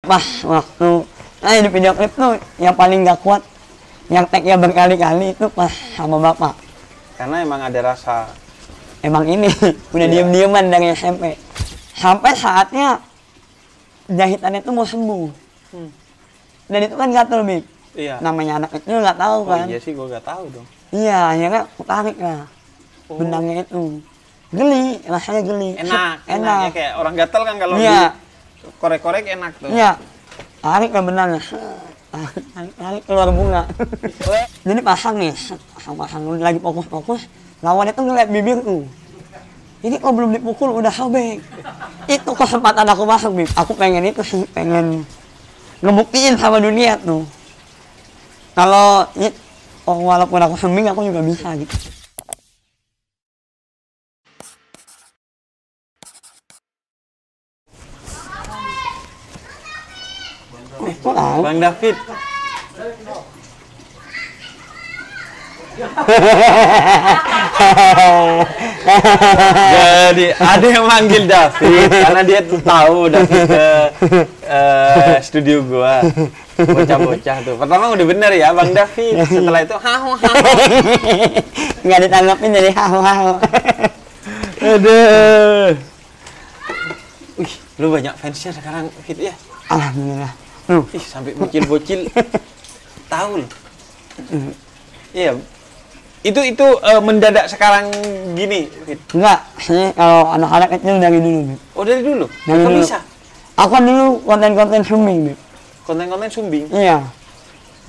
pas waktu di video klip tuh yang paling gak kuat, yang tag-nya berkali-kali itu pas sama bapak. Karena emang ada rasa. Emang ini udah diem-dieman dari SMP. Sampai saatnya jahitannya tuh mau sembuh. Dan itu kan gatel, Bib. Iya. Namanya anak kecil nggak tahu kan. Iya sih, gue nggak tahu dong. Iya, akhirnya aku tarik lah benangnya itu. Geli, rasanya geli. Enak. Kayak orang gatel kan kalau korek-korek enak tuh. Iya. Tarik ke benangnya. Tarik keluar bunga. Jadi pasang nih, pasang lagi fokus-fokus. Lawannya tuh ngeliat bibirku. Ini kok belum dipukul udah sobek. Itu kesempatan aku masuk, Bib. Aku pengen itu sih, pengen ngebuktiin sama dunia tuh. Kalau walaupun aku sembing, aku juga bisa gitu. Bang David. Jadi ada yang manggil David karena dia tahu David ke studio gua. Bocah-bocah tuh. Pertama udah bener ya Bang David. Setelah itu haho. Nggak ditanggapin jadi haho. Aduh. Wih, lu banyak fansnya sekarang Fit ya? Alhamdulillah. Ih, sampai bocil-bocil tahu loh. Iya. Itu mendadak sekarang gini, Fit? Enggak, sih kalau anak-anak kecil dari dulu, Bib. Oh, dari dulu? Dari dulu. Bisa? Aku kan dulu konten-konten sumbing, Bib. Konten-konten sumbing? Iya.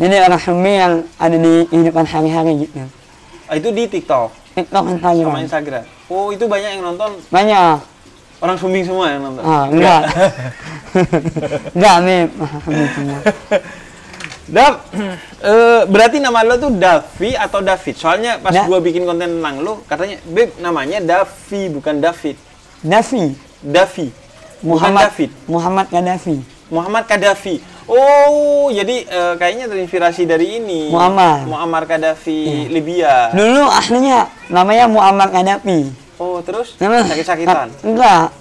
Jadi orang sumbing yang ada di kehidupan sehari-hari gitu. Itu di TikTok? TikTok, Instagram. Sama Instagram? Oh, itu banyak yang nonton? Banyak. Orang sumbing semua yang nonton? Enggak. Enggak, Bib. Sumbing semua. Dav, berarti nama lo tuh Davi atau David? Soalnya pas gua bikin konten tentang lo, katanya, Beb, namanya Davi, bukan David. Davi. Muhammad David. Muhammad Gaddafi. Muhammad Gaddafi. Oh, jadi kayaknya terinspirasi dari ini. Muammar Gaddafi, Libya. Dulu aslinya namanya Muammar Gaddafi. Oh, terus? Sakit-sakitan? Enggak.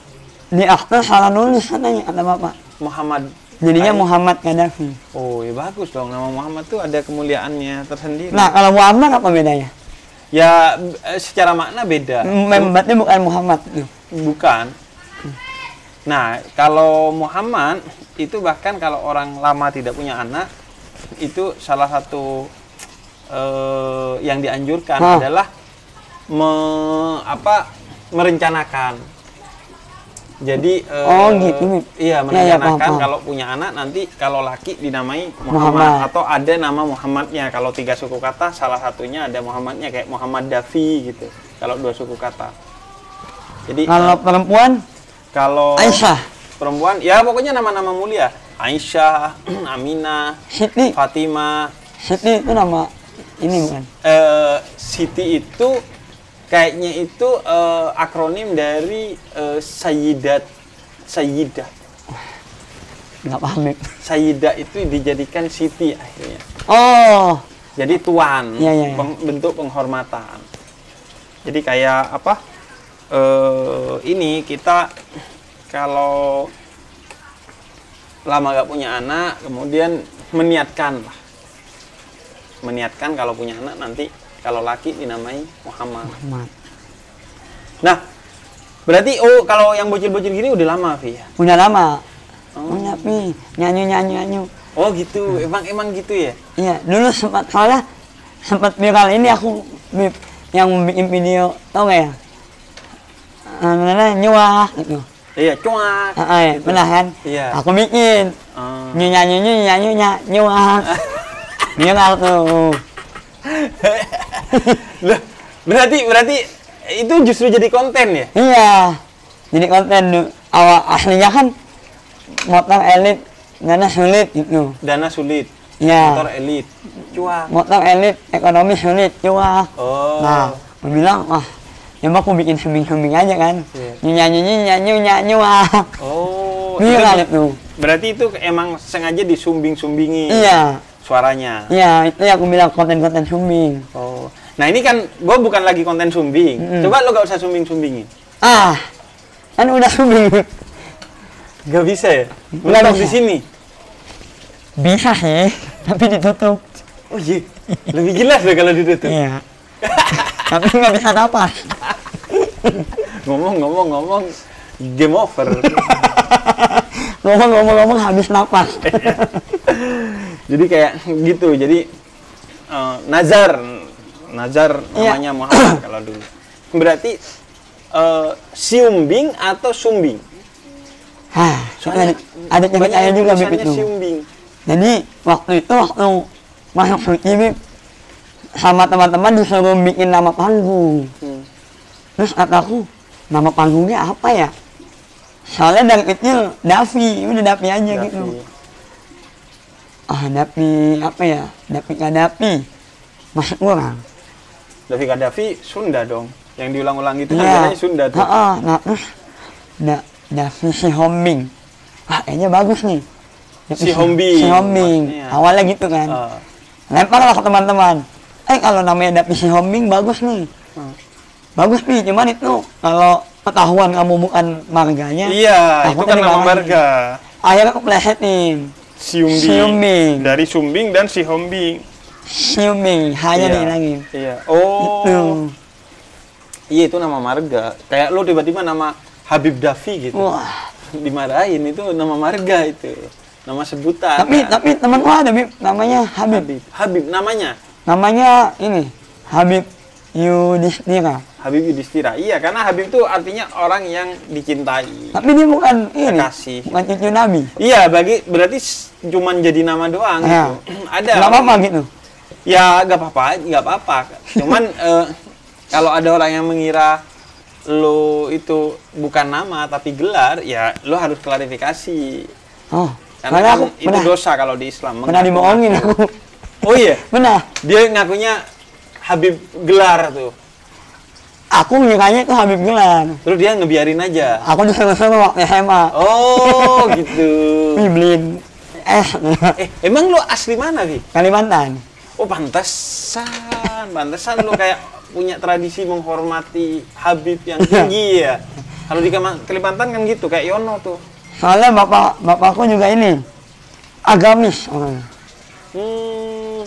Di akte salah nulis katanya, kata bapak. Muhammad. Jadinya Muhammad Gaddafi. Oh, ya bagus dong. Nama Muhammad tuh ada kemuliaannya tersendiri. Nah, kalau Muhammad apa bedanya? Ya, secara makna beda. Berarti bukan Muhammad. Bukan. Nah, kalau Muhammad, itu bahkan kalau orang lama tidak punya anak, itu salah satu yang dianjurkan adalah merencanakan. Jadi gitu. Iya, merencanakan kalau punya anak nanti kalau laki dinamai Muhammad atau ada nama Muhammadnya. Kalau 3 suku kata salah satunya ada Muhammadnya kayak Muhammad Davi gitu. Kalau 2 suku kata. Jadi kalau perempuan Aisyah. Perempuan ya pokoknya nama-nama mulia. Aisyah, Aminah, Siti, Fatimah. Siti itu nama ini bukan? Siti itu kayaknya itu akronim dari Sayyidah. Nggak paham. Sayyidah itu dijadikan Siti akhirnya. Oh. Jadi tuan, ya. bentuk penghormatan. Jadi kayak apa? Ini kita kalau lama gak punya anak, kemudian meniatkan kalau punya anak nanti kalau laki dinamai Muhammad. Nah, berarti kalau yang bocil-bocil gini udah lama, Vi ya? Udah lama. Punya Pi, nyanyi. Oh gitu, emang gitu ya? Iya, dulu sempat viral ini aku yang bikin video, tau gak ya? Nyuak gitu. Iya, cuak. Gitu. Benar kan? Iya. Aku bikin. Nyanyi nyuak. Viral tuh. Loh, berarti itu justru jadi konten ya? Iya, jadi konten. Awal aslinya kan motor elit, dana sulit gitu. Dana sulit. Iya. Motor elit, cuak. Motor elit, ekonomi sulit, cuak. Oh. Nah, aku bilang, ya aku bikin sumbing aja kan. Nyanyi wah. Oh. Itu. Berarti itu emang sengaja disumbing-sumbingi. Iya. Suaranya. Iya, itu yang aku bilang konten-konten sumbing. Oh. Nah, ini kan gue bukan lagi konten sumbing. Coba lo gak usah sumbing-sumbingin. Kan udah sumbing. Gak bisa ya? Mentok di sini. Bisa sih, tapi ditutup. Oh iya, lebih jelas deh kalau ditutup. Iya. Tapi nggak bisa napas. Ngomong, game over. Ngomong habis napas. Jadi kayak gitu. Jadi nazar namanya Muhammad kalau dulu. Berarti siumbing atau sumbing? Soalnya ada yang percaya juga Bib itu. Siumbing. Jadi waktu masuk suci Bib, sama teman-teman disuruh bikin nama panggung. Terus kataku, nama panggungnya apa ya? Soalnya dari kecil Davi, udah Davi aja gitu. Davi apa ya? Davi Kadafi. Masuk orang. Davi Kadafi Sunda dong. Yang diulang-ulang itu namanya Sunda tuh. Nah terus Davi Sihombing. Kayaknya bagus nih. Sihombing. Awalnya gitu kan. Lempar lah ke teman-teman. Kalau namanya Davi Sihombing bagus nih. Bagus nih, cuman itu kalau ketahuan kamu bukan marganya. Iya, itu kan nama marga. Akhirnya aku plesetin. Siumbing. Dari Sumbing dan Sihombing. Siumbing, hanya dihilangin. Iya. Oh. Itu. Iya, itu nama marga. Kayak lo tiba-tiba nama Habib Davi gitu. Wah. Dimarahin, itu nama marga itu. Nama sebutan. Tapi temanku ada Bib, namanya Habib. Habib namanya? Namanya ini, Habib Yudhistira. Habib Yudhistira. Iya, karena Habib itu artinya orang yang dicintai. Tapi dia bukan ini, kasih. Bukan cucu Nabi. Iya, berarti cuman jadi nama doang gitu. Ada. Nggak apa-apa gitu. Ya, nggak apa-apa. Cuman kalau ada orang yang mengira lo itu bukan nama tapi gelar, ya lo harus klarifikasi. Karena kan itu dosa kalau di Islam. Pernah dibohongin aku. Oh iya? Benar. Dia ngakunya Habib gelar tuh. Aku ngiranya itu Habib gelar. Terus dia ngebiarin aja. Aku disuruh waktu SMA. Oh, gitu. Beliin emang lo asli mana, Vi? Kalimantan. Oh, pantesan lo kayak punya tradisi menghormati Habib yang tinggi ya. Kalau di Kalimantan kan gitu, kayak Yono tuh. Soalnya bapakku juga ini agamis orangnya.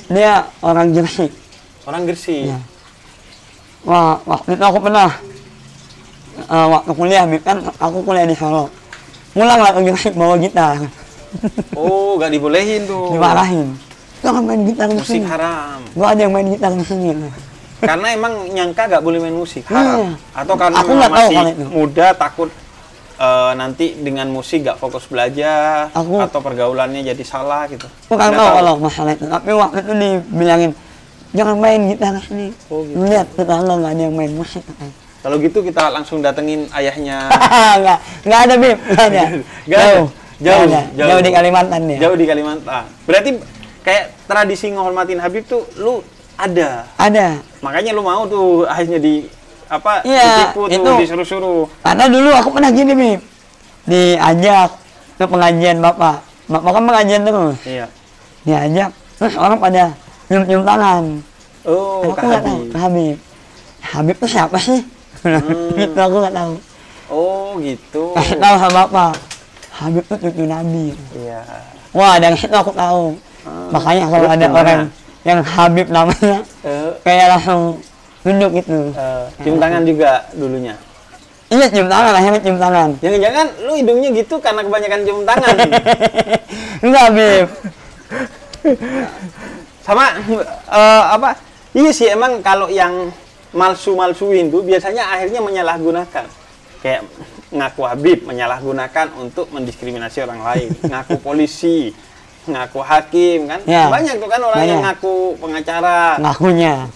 Dia orang Gresik. Orang Gresik. Ya. Wah, waktu itu aku pernah waktu kuliah, kan aku kuliah di Solo. Pulang lah ke Gresik bawa gitar. Oh, gak dibolehin tuh. Dimarahin. Jangan main gitar di musik sini. Haram. Gak ada yang main gitar di sini. Karena emang nyangka gak boleh main musik haram. Atau karena aku masih muda takut nanti dengan musik gak fokus belajar atau pergaulannya jadi salah gitu. Aku kan tahu kalau masalah itu, tapi waktu itu dibilangin jangan main gitar sini. Oh, gitu. Lihat tetangga nggak ada yang main musik. Kalau gitu kita langsung datengin ayahnya. nggak ada Bib, nggak ada. Jauh di Kalimantan ya. Jauh di Kalimantan. Berarti kayak tradisi ngehormatin Habib tuh lu ada. Ada. Makanya lu mau tuh akhirnya ditipu tuh, disuruh-suruh. Karena dulu aku pernah gini Bib, diajak ke pengajian bapak kan pengajian terus. Iya. Diajak, terus orang pada cium tangan. Oh, aku nggak tahu Habib. Habib itu siapa sih? Gitu aku nggak tahu. Oh gitu. Kasih tahu sama bapak. Habib itu cucu Nabi. Iya. Wah, dari situ aku tahu. Makanya kalau ada orang yang Habib namanya, kayak langsung tunduk gitu. Cium tangan juga dulunya. Iya, cium tangan, akhirnya cium tangan. Jangan-jangan lu hidungnya gitu karena kebanyakan cium tangan. Enggak, Habib. Sama iya sih, emang kalau yang malsu-malsuin tuh biasanya akhirnya menyalahgunakan. Kayak ngaku Habib menyalahgunakan untuk mendiskriminasi orang lain. Ngaku polisi, ngaku hakim kan. Ya, banyak tuh kan orang yang ngaku pengacara. Ngakunya.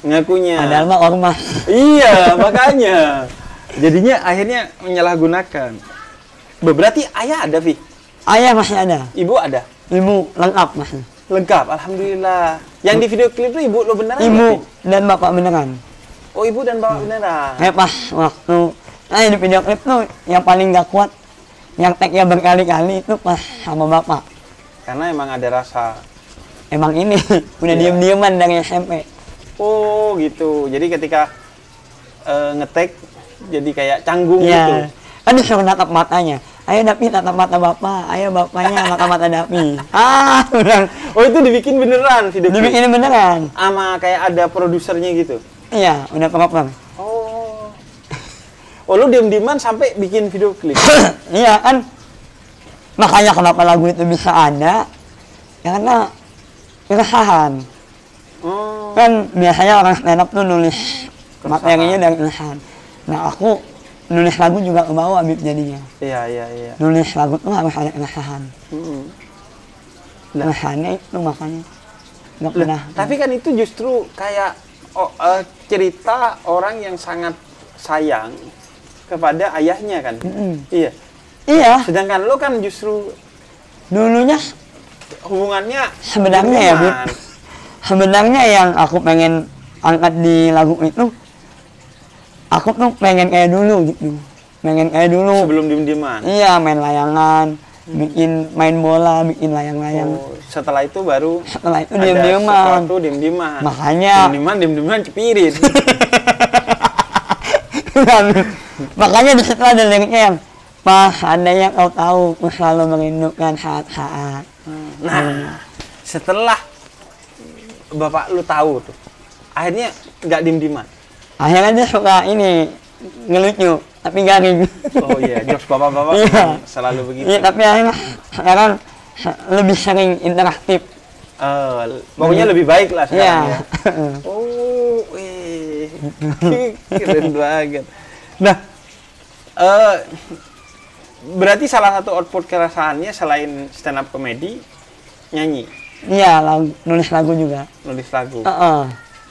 Padahal mah ormas. Iya, makanya. Jadinya akhirnya menyalahgunakan. Berarti ayah ada, Vi? Ayah masih ada. Ibu ada? Ibu lengkap masih. Lengkap, alhamdulillah. Yang di video klip itu ibu lo beneran? Ibu dan bapak beneran. Oh, ibu dan bapak beneran. Pas waktu di video klip tuh yang paling gak kuat, yang tag-nya berkali-kali itu pas sama bapak. Karena emang ada rasa. Emang ini udah diem-dieman dari SMP. Oh gitu. Jadi ketika nge-tag jadi kayak canggung gitu. Kan disuruh natap matanya. Ayo Dapi tatap mata bapak, ayo bapaknya mata-mata Dapi. Bilang. Oh itu dibikin beneran video klip? Dibikin beneran. Sama kayak ada produsernya gitu? Iya, udah proper. Oh. Oh lu diem-dieman sampai bikin video klip? Iya kan, makanya kenapa lagu itu bisa ada, ya karena keresahan. Oh. Kan biasanya orang stand up tuh nulis materinya dari keresahan. Nah aku nulis lagu juga ke bawah jadinya. Iya. Nulis lagu tuh harus ada keresahan. Nah, Keresahannya itu makanya nggak pernah. tapi kan itu justru kayak cerita orang yang sangat sayang kepada ayahnya kan. Iya. Iya. Sedangkan lo kan justru Dulunya hubungannya sebenarnya ya, Bib. Sebenarnya yang aku pengen angkat di lagu itu, aku tuh pengen kayak dulu gitu. Pengen kayak dulu. sebelum diem-dieman. Iya, main layangan, main bola, bikin layang-layang. Oh, setelah itu baru Setelah itu ada diem-dieman. sesuatu diem-dieman. Makanya diem-dieman cepirit. makanya di situ ada liriknya yang pas ada yang kau tahu, ku selalu merindukan saat-saat. Nah, setelah bapak lu tahu tuh, akhirnya nggak diem-dieman. Akhirnya dia suka ini ngelucu tapi garing. Oh iya, jokes bapak-bapak Iya. kan selalu begitu. Iya, tapi akhirnya sekarang lebih sering interaktif. Pokoknya lebih baik lah sekarang Iya. ya. Oh, wih, keren banget. Nah, berarti salah satu output keresahannya selain stand up comedy, nyanyi, Iya, nulis lagu juga. nulis lagu. Heeh.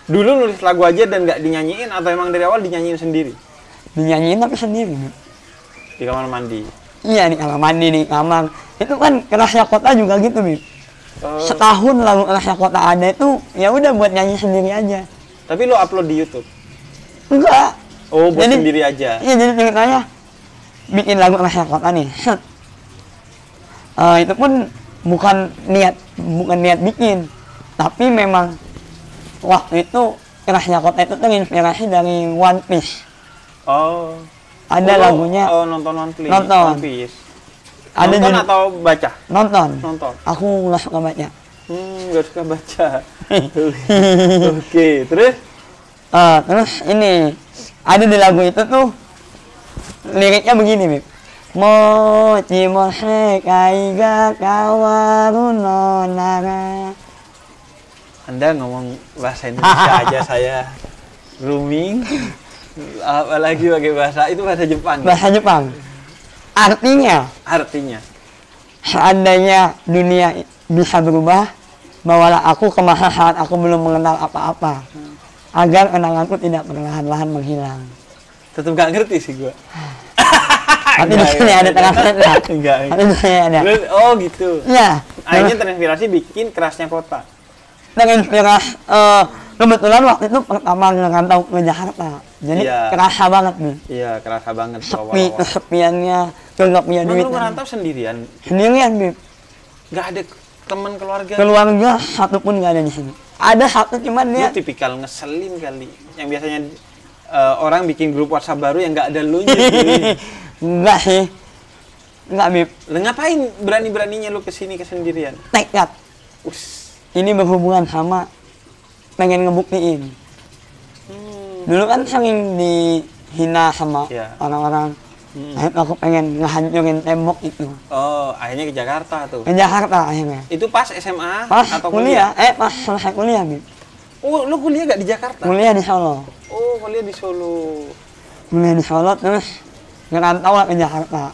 Dulu nulis lagu aja dan nggak dinyanyiin atau emang dari awal dinyanyiin sendiri? Dinyanyiin tapi sendiri. Di kamar mandi. Iya, di kamar mandi, di kamar. Itu kan kerasnya kota juga gitu, Bib. Oh, Setahun lagu kerasnya kota ada itu, ya udah buat nyanyi sendiri aja. tapi lo upload di YouTube? Enggak. Oh, buat Jadi- sendiri aja. Iya, jadi ceritanya bikin lagu kerasnya kota nih. Set. Itu pun bukan niat bikin, tapi memang waktu itu kerasnya kota itu terinspirasi dari One Piece. Oh. Ada Oh, lagunya. Oh, nonton One Piece. Nonton. One Piece. Ada Nonton judul- atau baca? Nonton. Nonton. Aku nggak suka baca. Nggak suka baca. Oke, terus? Terus ini ada di lagu itu tuh liriknya begini, Bib. Mochi mose kaiga kawaru no nara. Anda ngomong bahasa Indonesia aja saya grooming. Apalagi pakai bahasa itu bahasa Jepang. Bahasa Jepang. Artinya, Artinya. seandainya dunia bisa berubah, bawalah aku ke masa saat aku belum mengenal apa-apa, agar kenanganku tidak perlahan-lahan menghilang. Tetap nggak ngerti sih gua. Tapi di sini ada tengah-tengah. Enggak. Tapi di sini ada. Terus, oh gitu. Iya. Akhirnya terinspirasi bikin Kerasnya Kota. Terinspirasi. Kebetulan waktu itu pertama ngerantau ke Jakarta, jadi Iya. kerasa banget nih. Iya, kerasa banget Sepi, awal-awal. kesepiannya, nggak punya Emang duit. lu ngerantau sendirian? Sendirian, Bib. Nggak ada teman keluarga? Keluarga satu pun nggak ada di sini. Ada satu cuman Lu dia. tipikal ngeselin kali. Yang biasanya orang bikin grup WhatsApp baru yang nggak ada lu nya. Enggak sih. Enggak, Bib. Lah ngapain berani-beraninya lu kesini kesendirian? Tekad. Us. Ini berhubungan sama pengen ngebuktiin. Dulu kan sering dihina sama Iya. orang-orang. Akhirnya aku pengen ngehancurin tembok itu. Oh, akhirnya ke Jakarta tuh. Ke Jakarta akhirnya. Itu pas SMA Pas atau kuliah, pas selesai kuliah, Bib. Oh, lu kuliah gak di Jakarta? Kuliah di Solo. Oh, kuliah di Solo. Kuliah di Solo terus ngerantau lah ke Jakarta.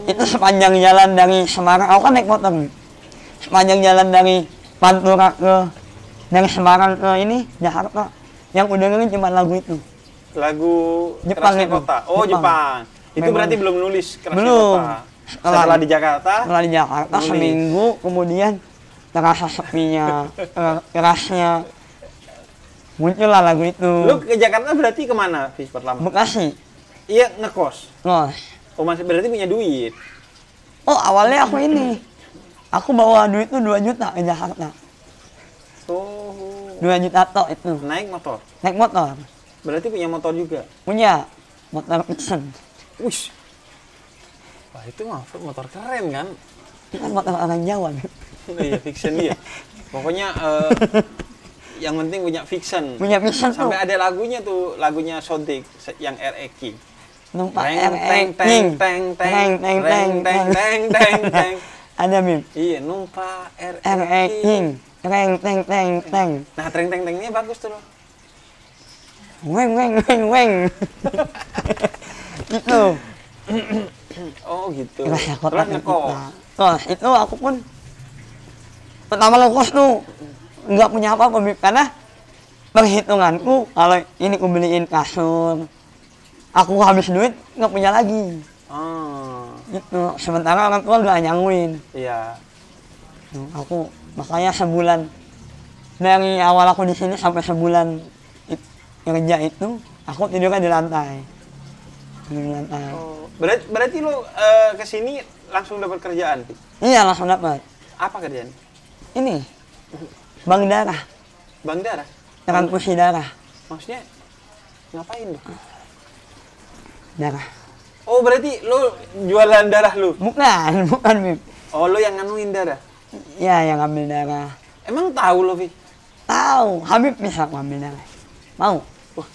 Itu sepanjang jalan dari Semarang, aku kan naik motor, Bib. Sepanjang jalan dari Pantura dari Semarang ke ini Jakarta, yang udah dengerin cuma lagu itu. Lagu Jepang Kerasnya itu. Kota. Oh, Jepang. Itu Memang. berarti belum nulis Kerasnya Belum. Kota. Setelah di Jakarta. Setelah di Jakarta nulis. seminggu kemudian terasa sepinya, kerasnya, muncullah lagu itu. Lu ke Jakarta berarti kemana, Fis, pertama? Bekasi, Iya, ngekos. Los. Oh, masih berarti punya duit. Oh, awalnya aku ini. Aku bawa duit tuh 2 juta ke Jakarta. Oh, 2 juta tok itu. naik motor. Naik motor. Berarti punya motor juga. Punya motor Vixen. Wih, Wah, itu mah motor keren kan? Kan motor orang Jawa, Bib. Iya, fiction dia. Pokoknya yang penting punya fiction. Punya fiction tuh. Sampai ada lagunya tuh, lagunya Sodik yang RX. Numpak Teng RX teng teng teng teng teng teng teng teng teng. Ada, Bib. Iya, numpak RX teng teng teng teng. Nah, teng teng tengnya bagus tuh loh. Weng weng weng weng. Itu. Oh gitu. Rasa Terus kota ngekos. Nah, itu aku pun pertama ngekos tuh nggak punya apa-apa, Bib. Karena perhitunganku kalau ini aku beliin kasur, aku habis duit nggak punya lagi. Itu sementara orang tua nggak nyangguin. Iya. Aku makanya sebulan dari awal aku di sini sampai sebulan kerja itu aku tidurnya di lantai. Di lantai. Oh, berarti lo kesini langsung dapat kerjaan, Pi? Iya, langsung dapat. Apa kerjaan? Ini bank darah, Bank darah? transfusi darah. Maksudnya ngapain tuh? Darah. Oh, berarti lo jualan darah lo? Bukan, Bib. Oh, lo yang nganuin darah? Ya, yang ambil darah. Emang tahu lo, Pi? Tahu, Habib bisa aku ambil darah. Mau? Wah,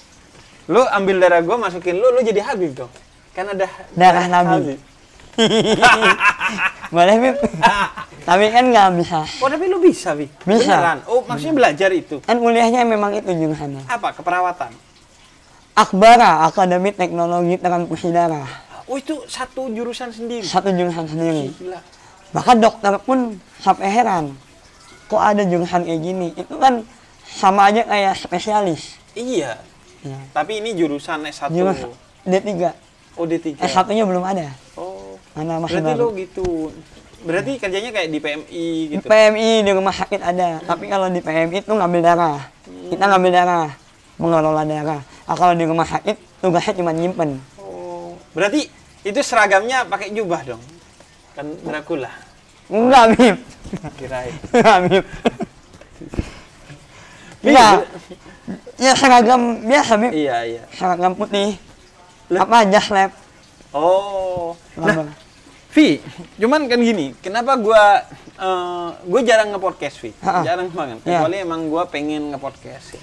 lo ambil darah gua, masukin lo jadi Habib dong? Kan ada Darah Nabi. Boleh, Bib? Tapi kan nggak bisa. Oh, tapi lo bisa, Pi? Bisa. Beneran? Oh, maksudnya belajar itu? Kan kuliahnya memang itu jurusannya. Apa? Keperawatan? Akbara, Akademi Teknologi Transfusi Darah. Oh, itu satu jurusan sendiri? Satu jurusan sendiri. Gila. Bahkan dokter pun sampai heran. Kok ada jurusan kayak gini? Itu kan sama aja kayak spesialis. Iya. Ya. Tapi ini jurusan S1. Jurusan D3. Oh, D3. S1-nya belum ada. Oh. Mana masih Berarti baru. lo gitu. Berarti kerjanya kayak di PMI Di gitu. PMI, di rumah sakit ada. Tapi kalau di PMI itu ngambil darah. Kita ngambil darah, mengelola darah. Nah, kalau di rumah sakit, tugasnya cuma nyimpen. Oh. Berarti itu seragamnya pakai jubah dong. Kan Dracula. Enggak, Bib. Kirain. Enggak, Bib. Enggak. Ya seragam biasa, Bib. Iya, iya. Seragam putih. Lah. Apa, jas lab. Oh. Lambang. Nah, Vi, cuman kan gini, kenapa gua jarang nge-podcast, Vi? Ha-ha. Jarang banget. Ya. Kecuali emang gua pengen nge-podcast ya,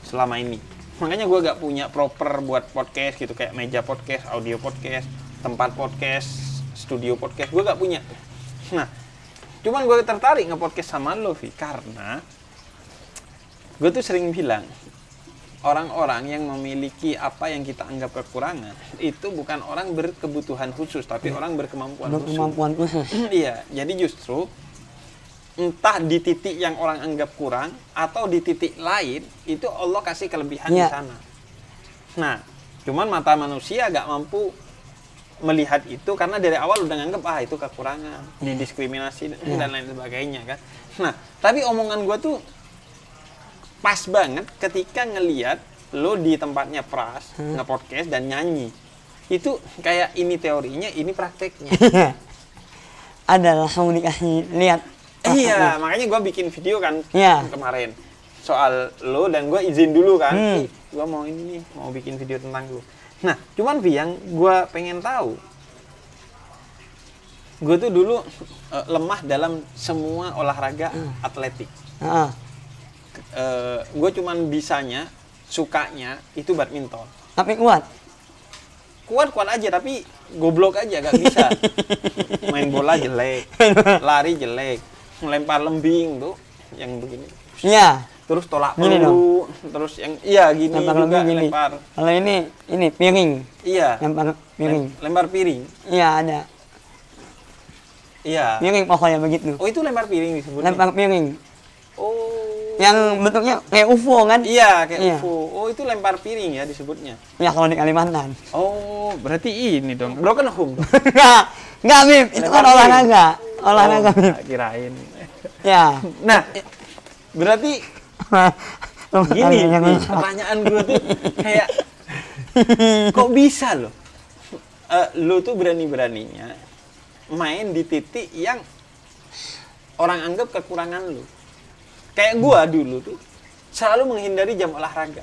selama ini. Makanya gua gak punya proper buat podcast gitu, kayak meja podcast, audio podcast, tempat podcast, studio podcast, gua gak punya. Nah, cuman gua tertarik nge-podcast sama lo, Vi, karena gua tuh sering bilang, orang-orang yang memiliki apa yang kita anggap kekurangan itu bukan orang berkebutuhan khusus, tapi orang berkemampuan khusus. Berkemampuan khusus. Iya, jadi justru entah di titik yang orang anggap kurang atau di titik lain itu Allah kasih kelebihan di Iya. sana. Nah, cuman mata manusia gak mampu melihat itu karena dari awal udah nganggep itu kekurangan, didiskriminasi dan lain sebagainya kan. Nah, tapi omongan gua tuh pas banget ketika ngeliat lo di tempatnya Pras nge-podcast dan nyanyi. Itu kayak ini teorinya, ini prakteknya. Ada langsung dikasih lihat. Iya, makanya gua bikin video kan Iya. kemarin soal lo dan gua izin dulu kan. Hmm. Gua mau ini nih, mau bikin video tentang lo. Nah, cuman Vi, yang gua pengen tahu, gua tuh dulu lemah dalam semua olahraga atletik. Heeh. Gue cuman bisanya, sukanya itu badminton. Tapi kuat. Kuat aja, tapi goblok aja, gak bisa. Main bola jelek, lari jelek, melempar lembing tuh yang begini. Iya. Terus tolak Gini peluru, terus yang iya gini Lempar juga lebih gini. lempar. Kalau ini piring. Iya. Lempar piring. Lempar piring. Iya, ada. Iya. Piring pokoknya begitu. Oh, itu lempar piring disebutnya. Lempar piring. Oh. Yang bentuknya kayak UFO kan? Iya, kayak Iya. UFO. Oh, itu lempar piring ya disebutnya. Ya kalau di Kalimantan. Oh, berarti ini dong. Broken home dong. Enggak, Bib. Itu kan Lempar piring. olahraga. Olahraga, Oh, Bib. kirain. Ya. Nah, berarti gini, pertanyaan gue tuh kayak kok bisa loh? Lo tuh berani-beraninya main di titik yang orang anggap kekurangan lo. Kayak gue dulu tuh selalu menghindari jam olahraga.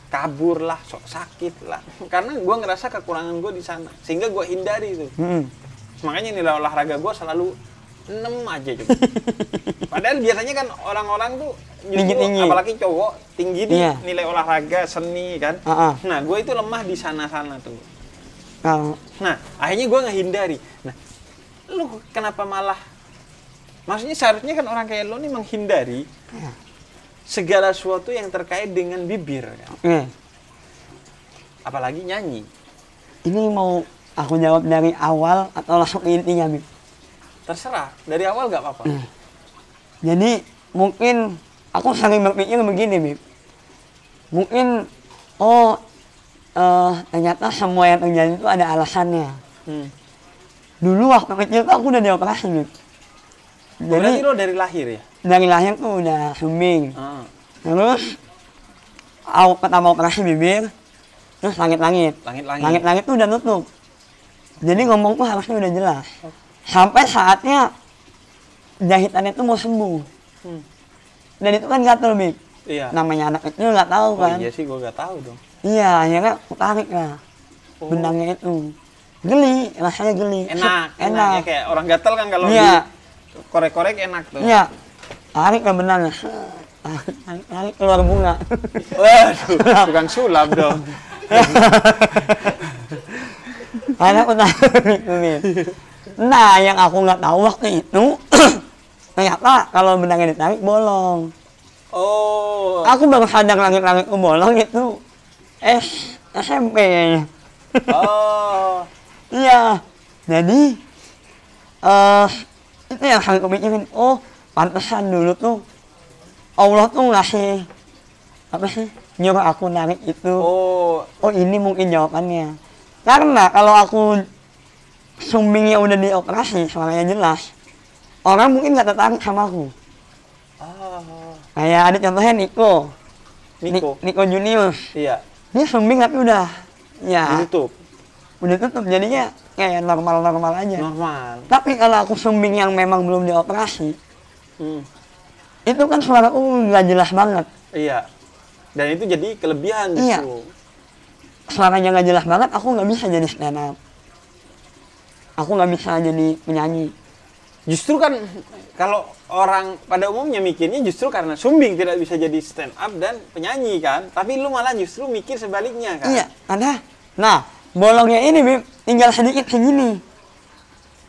kabur lah, sok sakit lah. Karena gue ngerasa kekurangan gue di sana, sehingga gue hindari itu. Makanya nilai olahraga gue selalu 6 aja juga. Padahal biasanya kan orang-orang tuh justru, apalagi cowok tinggi di nilai olahraga, seni kan. Nah, gue itu lemah di sana-sana tuh. Nah, akhirnya gue ngehindari. Nah, lu kenapa malah? Maksudnya seharusnya kan orang kayak lo nih menghindari segala sesuatu yang terkait dengan bibir kan. Apalagi nyanyi. Ini mau aku jawab dari awal atau langsung intinya, Bib? Terserah, dari awal gak apa-apa. Jadi mungkin aku sering berpikir begini, Bib. Mungkin ternyata semua yang terjadi itu ada alasannya. Dulu waktu kecil tuh aku udah dioperasi, Bib. Jadi berarti lo dari lahir ya? Dari lahir tuh udah sumbing. Terus aku pertama operasi bibir, terus langit-langit. Langit-langit tuh udah nutup. Jadi ngomong tuh harusnya udah jelas. Sampai saatnya jahitannya tuh mau sembuh. Dan itu kan gatel, Bib. Iya. Namanya anak kecil nggak tahu kan. Iya sih, gue nggak tahu dong. Iya, akhirnya aku tarik lah benangnya itu. Geli, rasanya geli. Enak. Ya, kayak orang gatel kan kalau korek-korek enak tuh. Iya. Tarik lah benangnya. Tarik keluar bunga. Waduh, tukang sulap dong. Karena aku tarik tuh. Nah, yang aku nggak tahu waktu itu, ternyata kalau benangnya ditarik bolong. Oh. Aku baru sadar langit-langit bolong itu SMP. Oh. Iya. Jadi itu yang saya kepikirin. Oh, pantesan dulu tuh Allah tuh ngasih apa sih, nyuruh aku narik itu. Oh, ini mungkin jawabannya. Karena kalau aku sumbingnya udah dioperasi, suaranya jelas, orang mungkin nggak tertarik sama aku. Kayak ada contohnya Niko Junius. Iya. Dia sumbing tapi udah ditutup. Udah tutup, jadinya kayak normal-normal aja. Normal. Tapi kalau aku sumbing yang memang belum dioperasi, itu kan suaraku nggak jelas banget. Iya. Dan itu jadi kelebihan justru. Iya. Suaranya nggak jelas banget, aku nggak bisa jadi stand up. Aku nggak bisa jadi penyanyi. Justru kan kalau orang pada umumnya mikirnya justru karena sumbing tidak bisa jadi stand up dan penyanyi kan. Tapi lu malah justru mikir sebaliknya kan. Iya, nah, bolongnya ini, Bib, tinggal sedikit segini.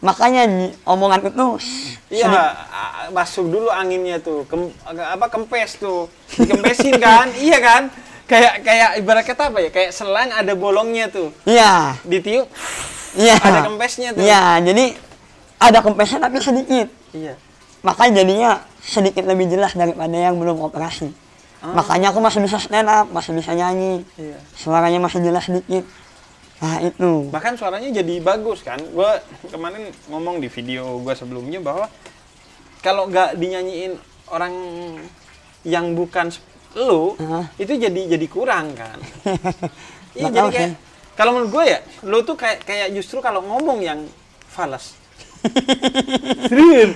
Makanya omongan itu masuk dulu anginnya tuh. Kempes tuh. Dikempesin kan? Iya kan? Kayak ibarat kata apa ya? Kayak selang ada bolongnya tuh. Iya. Ditiup. Iya. Ada kempesnya tuh. Iya, jadi ada kempesnya tapi sedikit. Iya. Makanya jadinya sedikit lebih jelas daripada yang belum operasi. Makanya aku masih bisa stand up, masih bisa nyanyi. Iya. Suaranya masih jelas sedikit. Nah itu. Bahkan suaranya jadi bagus kan. Gue kemarin ngomong di video gue sebelumnya bahwa kalau nggak dinyanyiin orang yang bukan lu, itu jadi kurang kan. Iya, jadi kayak kalau menurut gue ya, lu tuh kayak justru kalau ngomong yang falas. Serius.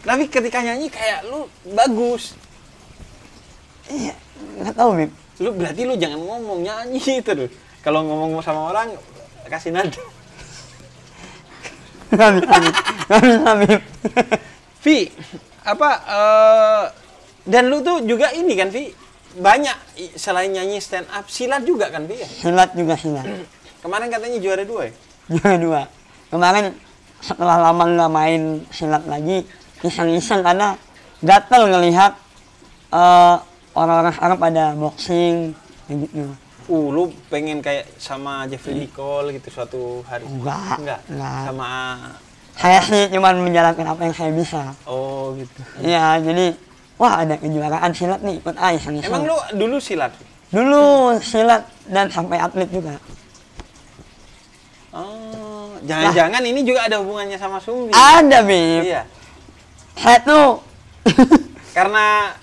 Tapi ketika nyanyi kayak lu bagus. Iya, nggak tahu, Bib. Berarti lu jangan ngomong, nyanyi terus. Kalau ngomong sama orang kasih nada. Nggak bisa, Bib. Vi, dan lu tuh juga ini kan, Vi, banyak selain nyanyi stand up, silat juga kan, Vi? Silat juga, silat. Kemarin katanya juara 2 ya? Juara 2. Kemarin setelah lama nggak main silat lagi, iseng-iseng karena gatel ngelihat orang-orang sekarang pada boxing kayak gitu. Lu pengen kayak sama Jeffrey Nicole gitu suatu hari? Enggak. Sama saya sih cuma menjalankan apa yang saya bisa. Oh gitu. Iya, jadi wah ada kejuaraan silat nih, ikut iseng-iseng. Emang lu dulu silat? Dulu silat dan sampai atlet juga. Oh, jangan-jangan ini juga ada hubungannya sama sumbing? Ada, Bib. Iya. Saya tuh karena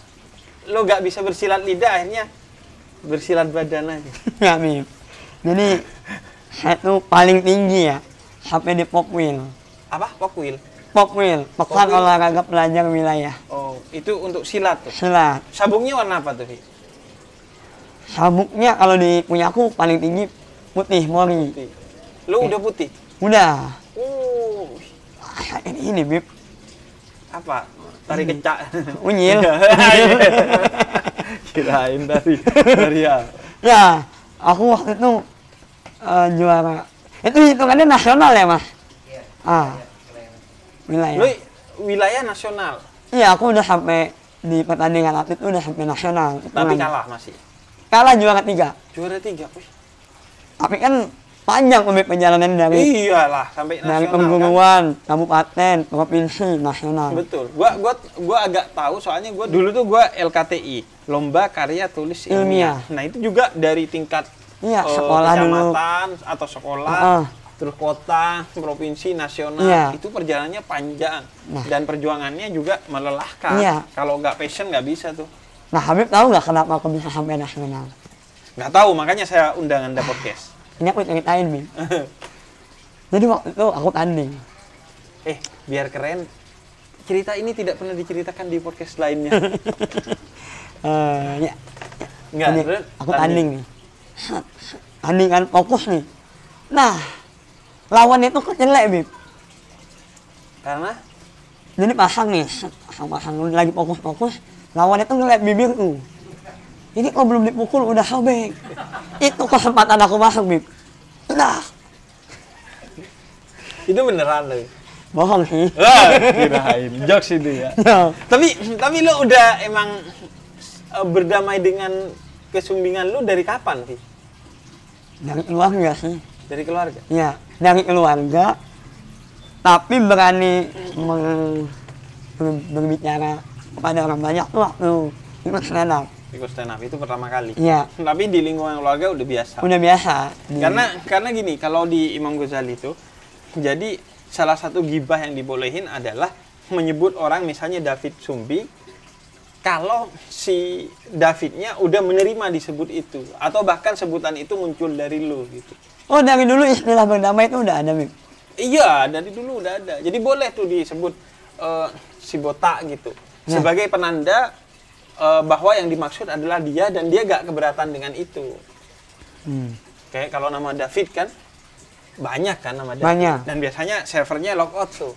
lu gak bisa bersilat lidah, akhirnya bersilat badan aja. Ya, Bib. Jadi saya tuh paling tinggi ya, sampai di Pokwil. Apa? Pokwil? Pokwil, Pekan Olahraga Pelajar Wilayah. Oh, itu untuk silat tuh? Silat. Sabungnya warna apa tuh, Vi? Sabuknya kalau di punya aku paling tinggi putih mori. Putih. Lu udah putih? Udah. Uh, Ini Bib. apa? Tari kecak. Unyil. Kirain dari ya. Ya, aku waktu itu juara. Itu hitungannya nasional ya, Mas? Wilayah. Lu wilayah nasional. Iya, aku udah sampai di pertandingan atlet udah sampai nasional. Tapi kalah masih. Kalah juara 3. Juara 3, wih. Tapi kan panjang perjalanan dari Iyalah, sampai dari nasional perguruan, kabupaten, provinsi, nasional. Betul. Gua agak tahu soalnya dulu tuh gua LKTI, lomba karya tulis ilmiah. Nah, itu juga dari tingkat Iya, sekolah dulu. kecamatan atau sekolah, terus kota, provinsi, nasional. Itu perjalanannya panjang dan perjuangannya juga melelahkan. Kalau nggak passion nggak bisa tuh. Nah, Habib tahu nggak kenapa aku bisa sampai nasional? Nggak tahu, makanya saya undang Anda podcast. Ini aku ceritain, Bim. Jadi waktu itu aku tanding. Biar keren, cerita ini tidak pernah diceritakan di podcast lainnya. Ya. Enggak, aku tanding nih. Tanding kan fokus nih. Nah, lawannya itu kok jelek, Bib. Karena? Jadi pasang nih, pasang lagi fokus-fokus. Lawannya tuh ngeliat bibirku. Ini kok belum dipukul udah sobek. Itu kesempatan aku masuk, Bib. Nah. Itu beneran loh. Bohong sih. Kirain jokes itu ya. Tapi lu udah emang berdamai dengan kesumbingan lu dari kapan sih? Dari keluarga sih. Dari keluarga? Iya, dari keluarga. Tapi berani berbicara kepada orang banyak tuh waktu ikut stand up. Ikut stand up itu pertama kali. Iya. Tapi di lingkungan keluarga udah biasa. Udah biasa. Karena gini, kalau di Imam Ghazali itu, jadi salah satu gibah yang dibolehin adalah menyebut orang misalnya David Sumbi, kalau si Davidnya udah menerima disebut itu, atau bahkan sebutan itu muncul dari lu gitu. Oh, dari dulu istilah berdamai itu udah ada, Bib? Iya, dari dulu udah ada. Jadi boleh tuh disebut si botak gitu. Sebagai penanda bahwa yang dimaksud adalah dia dan dia gak keberatan dengan itu. Kayak kalau nama David kan banyak kan nama David. Banyak. Dan biasanya servernya logout tuh.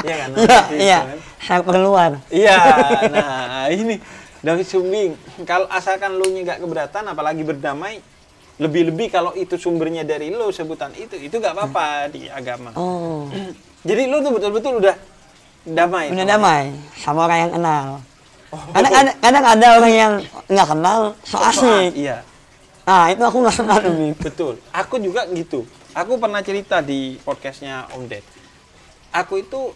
Iya kan? Iya. Server luar. Iya. Nah ini David Sumbing. Kalau asalkan lu nya gak keberatan, apalagi berdamai, lebih-lebih kalau itu sumbernya dari lu sebutan itu gak apa-apa di agama. Oh. Jadi lu tuh betul-betul udah damai. Udah damai sama orang yang kenal. Kadang ada orang yang nggak kenal, so asik. Iya. Nah, itu aku nggak kenal, Bib. Betul. Aku juga gitu. Aku pernah cerita di podcastnya Om Ded. Aku itu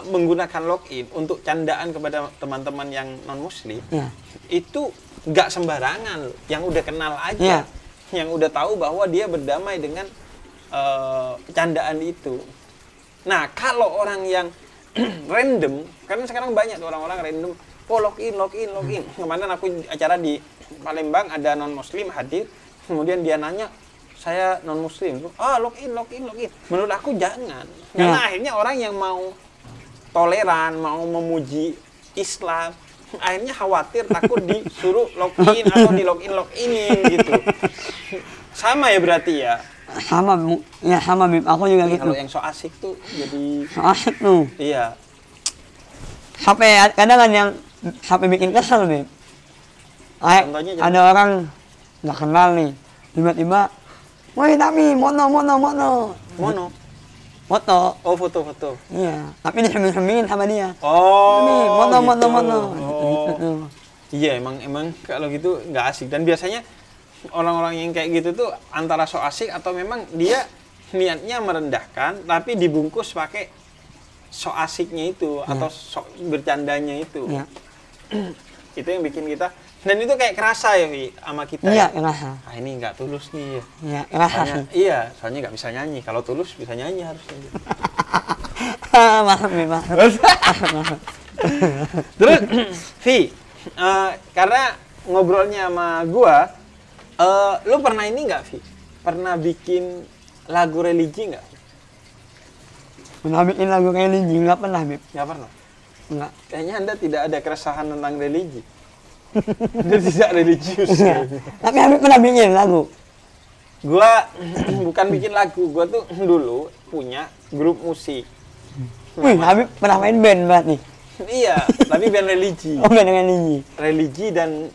menggunakan login untuk candaan kepada teman-teman yang non-muslim. Itu nggak sembarangan. Yang udah kenal aja. Yang udah tahu bahwa dia berdamai dengan candaan itu. Nah, kalau orang yang random, karena sekarang banyak orang-orang random, login. Kemarin aku acara di Palembang, ada non-muslim hadir, kemudian dia nanya, saya non-muslim. Login. Menurut aku jangan. Karena akhirnya orang yang mau toleran, mau memuji Islam, akhirnya khawatir, takut disuruh login atau di loginin gitu. Sama ya berarti ya? Sama, Bib. Aku juga gitu. Kalau yang so asik tuh jadi... So asik tuh. Iya. Sampai kadang kan yang sampai bikin kesel, Bib. Ada orang nggak kenal nih, tiba-tiba, woi Tami, mono. Foto. Oh, foto. Iya, tapi disembunyi-sembunyiin sama dia. Oh, mono. Oh. Iya, emang kalau gitu nggak asik. Dan biasanya orang-orang yang kayak gitu tuh antara so asik atau memang dia niatnya merendahkan, tapi dibungkus pakai so asiknya itu atau so bercandanya itu. Iya. Itu yang bikin kita, dan itu kayak kerasa ya Wi, sama kita. Iya, ya? kerasa. Ah, ini nggak tulus nih. Iya, kerasa sih. Iya, soalnya nggak bisa nyanyi. Kalau tulus bisa nyanyi harusnya. Masuk. Terus, Vi, karena ngobrolnya sama gua, lu pernah ini nggak, Vi? Pernah bikin lagu religi nggak? Pernah bikin lagu religi? Nggak pernah, Bib. Nggak pernah? Nggak. Kayaknya Anda tidak ada keresahan tentang religi. Dia tidak religius. Tapi Habib pernah bikin lagu. Gua bukan bikin lagu, gua tuh dulu punya grup musik. Wih, Habib pernah main band berarti. Iya, tapi band religi. Oh, band religi. Religi dan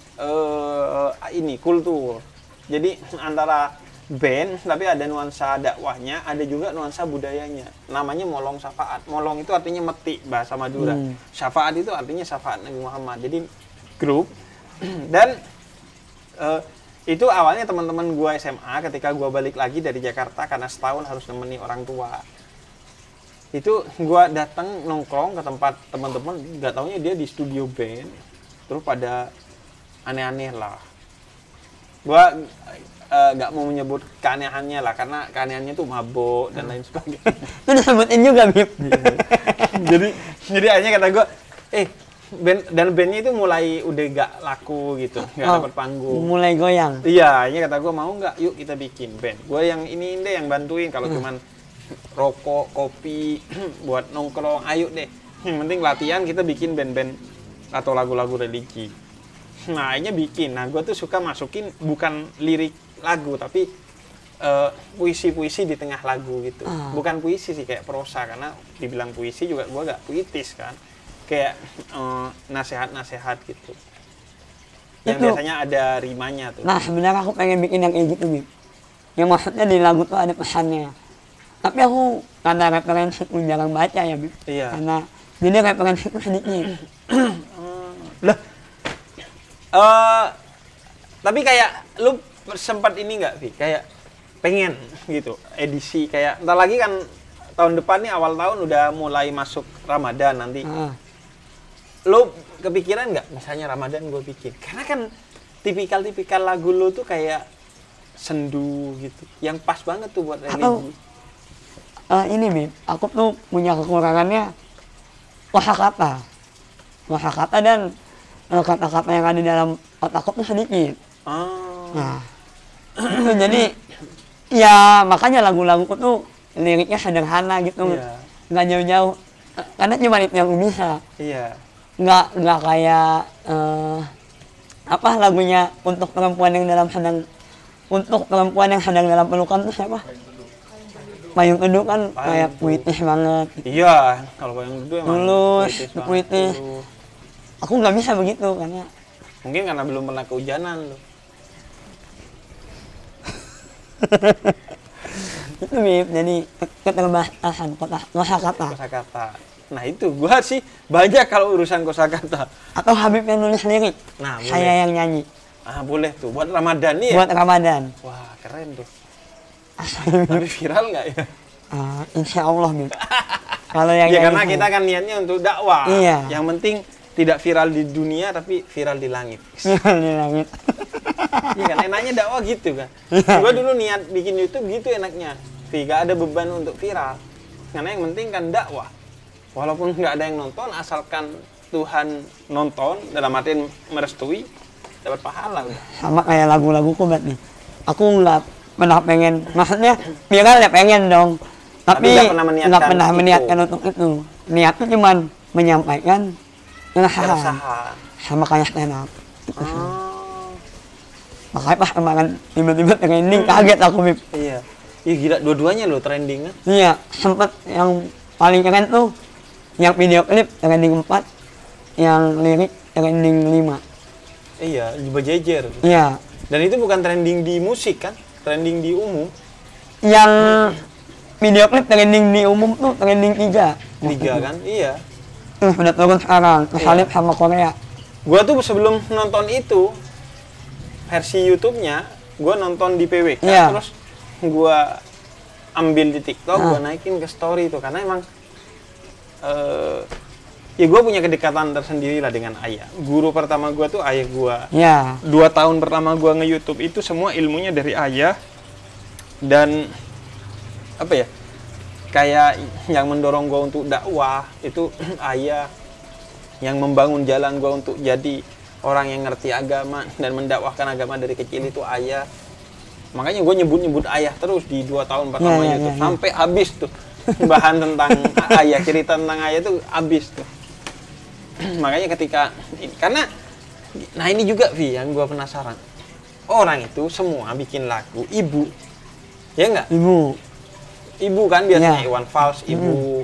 ini kultur. Jadi antara band tapi ada nuansa dakwahnya, ada juga nuansa budayanya. Namanya Molong Syafaat. Molong itu artinya metik bahasa Madura. Syafaat itu artinya syafaat Nabi Muhammad. Jadi grup dan itu awalnya teman-teman gua SMA ketika gua balik lagi dari Jakarta karena setahun harus nemeni orang tua. Itu gua datang nongkrong ke tempat teman-teman, nggak taunya dia di studio band. Terus pada aneh-aneh lah. Gua nggak mau menyebut keanehannya lah karena keanehannya tuh mabuk dan lain sebagainya. Itu disebutin juga, Bib. jadi akhirnya kata gua, bandnya itu mulai udah gak laku gitu, gak dapat panggung. Mulai goyang. Iya, akhirnya kata gue mau nggak, yuk kita bikin band. Gue yang ini deh yang bantuin kalau cuman rokok, kopi, buat nongkrong, ayo deh. Yang penting latihan kita bikin band-band atau lagu-lagu religi. Nah, akhirnya bikin. Nah, gue tuh suka masukin bukan lirik lagu tapi puisi-puisi di tengah lagu gitu. Bukan puisi sih, kayak prosa karena dibilang puisi juga gue gak puitis kan. Kayak nasihat-nasihat gitu. Yang Itu. biasanya ada rimanya tuh. Nah, sebenarnya aku pengen bikin yang kayak gitu, Bib. Yang maksudnya di lagu tuh ada pesannya. Tapi aku karena referensi pun jarang baca ya, Bib. Iya. Karena jadi referensi itu sedikit. Lah. Tapi kayak lu sempat ini nggak, Vi? Kayak pengen gitu edisi kayak entar lagi kan tahun depan nih awal tahun udah mulai masuk Ramadan nanti. Lu kepikiran nggak misalnya Ramadan gue bikin? Karena kan tipikal lagu lu tuh kayak sendu gitu, yang pas banget tuh buat religi. Ini, Bib, aku tuh punya kekurangannya kosakata dan kata-kata yang ada dalam otakku tuh sedikit. Nah, jadi ya makanya lagu-laguku tuh liriknya sederhana gitu, nggak jauh-jauh. Karena cuma itu yang bisa. Iya. Nggak kayak lagunya untuk perempuan yang sedang dalam pelukan tuh siapa? Payung Teduh kan kayak puitis banget. Iya, kalau Payung Teduh emang mulus, puitis. Aku nggak bisa begitu karena mungkin karena belum pernah kehujanan lo. Itu, Bib, jadi keterbatasan kosakata. Nah itu gua sih banyak kalau urusan kosakata. Atau Habib yang nulis lirik, Nah, saya yang nyanyi. Boleh tuh buat Ramadan nih ya. Buat Ramadan. Wah, keren tuh. Tapi viral nggak ya? Insya Allah, Bib. Kalau yang ya karena kita kan niatnya untuk dakwah. Iya. Yang penting tidak viral di dunia tapi viral di langit. Viral di langit. Iya kan, enaknya dakwah gitu kan. Gua dulu niat bikin YouTube gitu enaknya. Gak ada beban untuk viral. Karena yang penting kan dakwah. Walaupun nggak ada yang nonton, asalkan Tuhan nonton, dalam artian merestui, dapat pahala. Sama kayak lagu-laguku berarti. Aku nggak pernah pengen, maksudnya viral ya pengen dong. Tapi nggak pernah meniatkan untuk itu. Niatnya cuma menyampaikan keresahan. Sama kayak stand up. Makanya pas kemarin tiba-tiba trending, kaget aku, Bib. Iya. Ih gila, dua-duanya loh trending kan? Iya, sempet yang paling keren tuh yang video klip trending 4, yang lirik trending 5. Iya, berjejer. Iya. Dan itu bukan trending di musik kan? Trending di umum. Yang video klip trending di umum tuh trending 3. 3 kan? Iya. Udah turun sekarang, kesalip sama Korea. Gua tuh sebelum nonton itu, versi YouTube-nya, gua nonton di PWK, terus gua ambil di TikTok, gua naikin ke story itu karena emang ya gua punya kedekatan tersendiri lah dengan ayah. Guru pertama gua tuh ayah gua. 2 tahun pertama gua nge-YouTube itu semua ilmunya dari ayah. Dan apa ya? Kayak yang mendorong gua untuk dakwah itu ayah. Yang membangun jalan gua untuk jadi orang yang ngerti agama dan mendakwahkan agama dari kecil itu ayah. Makanya gue nyebut ayah terus di 2 tahun pertama YouTube sampai habis tuh bahan tentang ayah, cerita tentang ayah tuh habis tuh. Makanya ketika karena Nah ini juga Vi yang gua penasaran. Orang itu semua bikin lagu ibu, ya nggak? Ibu kan biasanya Ya. Iwan Fals, ibu,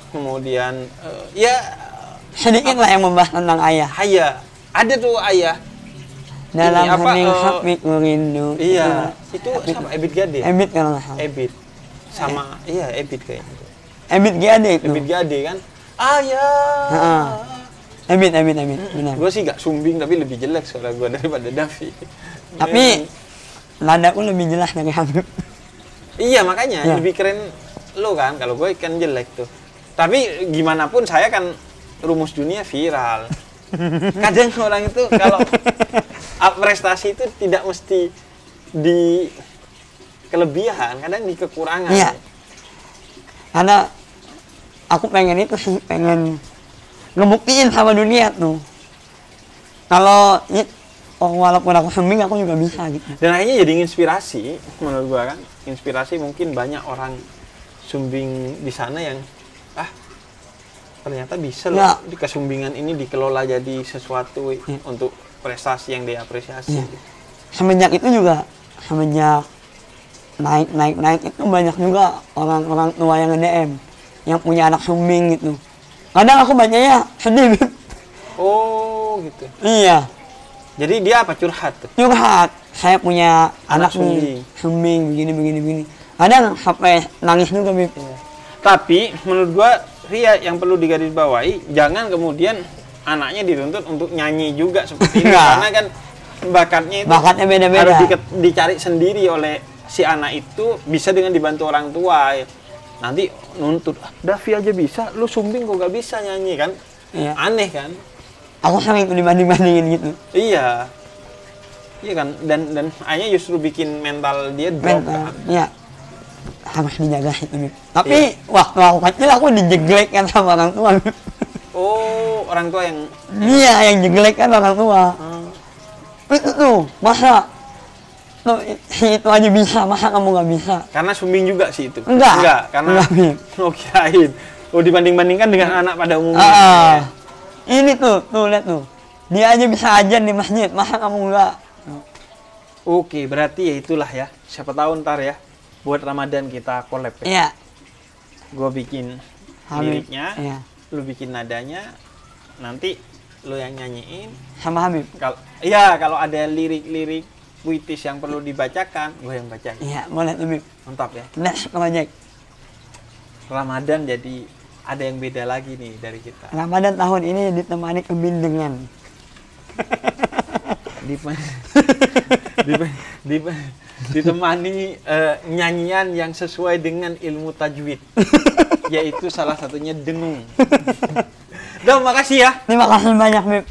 kemudian ya Sedikit lah yang membahas tentang ayah. ayah, ada tuh ayah. Dalam Ini apa, hening hati rindu. Iya, itu sama Ebit Gade. Ebit kalau nggak salah. Ebit sama iya Ebit kayaknya. Ebit Gade itu. Ebit Gade kan, ayah. Heeh. Ebit, benar. Gue sih gak sumbing tapi lebih jelek suara gue daripada Davi. Tapi nadaku lebih jelas dari Habib. Iya makanya Ya. lebih keren lo kan, kalau gue kan jelek tuh. Tapi gimana pun saya kan rumus dunia viral. Kadang orang itu kalau prestasi itu tidak mesti di kelebihan, kadang di kekurangan. Iya. Karena aku pengen itu sih, pengen ngebuktiin sama dunia tuh. Kalau walaupun aku sembing, aku juga bisa gitu. Dan akhirnya jadi inspirasi menurut gua kan. Inspirasi mungkin banyak orang sumbing di sana yang ternyata bisa loh Ya. di kesumbingan ini dikelola jadi sesuatu untuk prestasi yang diapresiasi. Ya. Semenjak itu juga, semenjak naik itu banyak juga orang-orang tua yang nge-DM yang punya anak sumbing gitu. Kadang aku bacanya sedih. Oh gitu. Iya. Jadi dia apa curhat tuh? Curhat, saya punya Anak anak nih, sumbing begini. Kadang sampai nangis juga, Bib. Tapi menurut gua Ria yang perlu digarisbawahi, jangan kemudian anaknya dituntut untuk nyanyi juga seperti ini. Enggak. Karena kan bakatnya itu Bakatnya beda-beda. harus dicari sendiri oleh si anak itu, bisa dengan dibantu orang tua. Nanti nuntut, Davi aja bisa, lu sumbing kok gak bisa nyanyi kan? Iya. Aneh kan? Aku sering dibanding-bandingin gitu. Iya. Iya kan? Dan akhirnya justru bikin mental dia drop kan? Iya. Harus dijaga itu, Bib. Tapi waktu aku kecil aku dijeglekkan sama orang tua, Bib. Oh, orang tua yang Iya, yang jeglekkan orang tua. Itu tuh, masa tuh, si itu aja bisa, masa kamu nggak bisa? karena sumbing juga sih itu. Enggak, karena enggak, Bib. oh kirain. Oh dibanding-bandingkan dengan anak pada umumnya. Ah, ini tuh lihat tuh. Dia aja bisa ajan di masjid, masa kamu enggak? Oke, berarti ya itulah ya. Siapa tahu ntar ya buat Ramadan kita collab ya. Iya. Gue bikin Habib. liriknya, Iya. lu bikin nadanya, nanti lu yang nyanyiin. Sama Habib. Kalau ada lirik-lirik puitis yang perlu dibacakan, gue yang bacain. Iya, boleh tuh, Bib. Mantap ya. Next project. Ramadan jadi ada yang beda lagi nih dari kita. Ramadan tahun ini ditemani kebindengan. Ditemani nyanyian yang sesuai dengan ilmu tajwid, yaitu salah satunya dengung. Dam, makasih ya. Terima kasih banyak, Bib.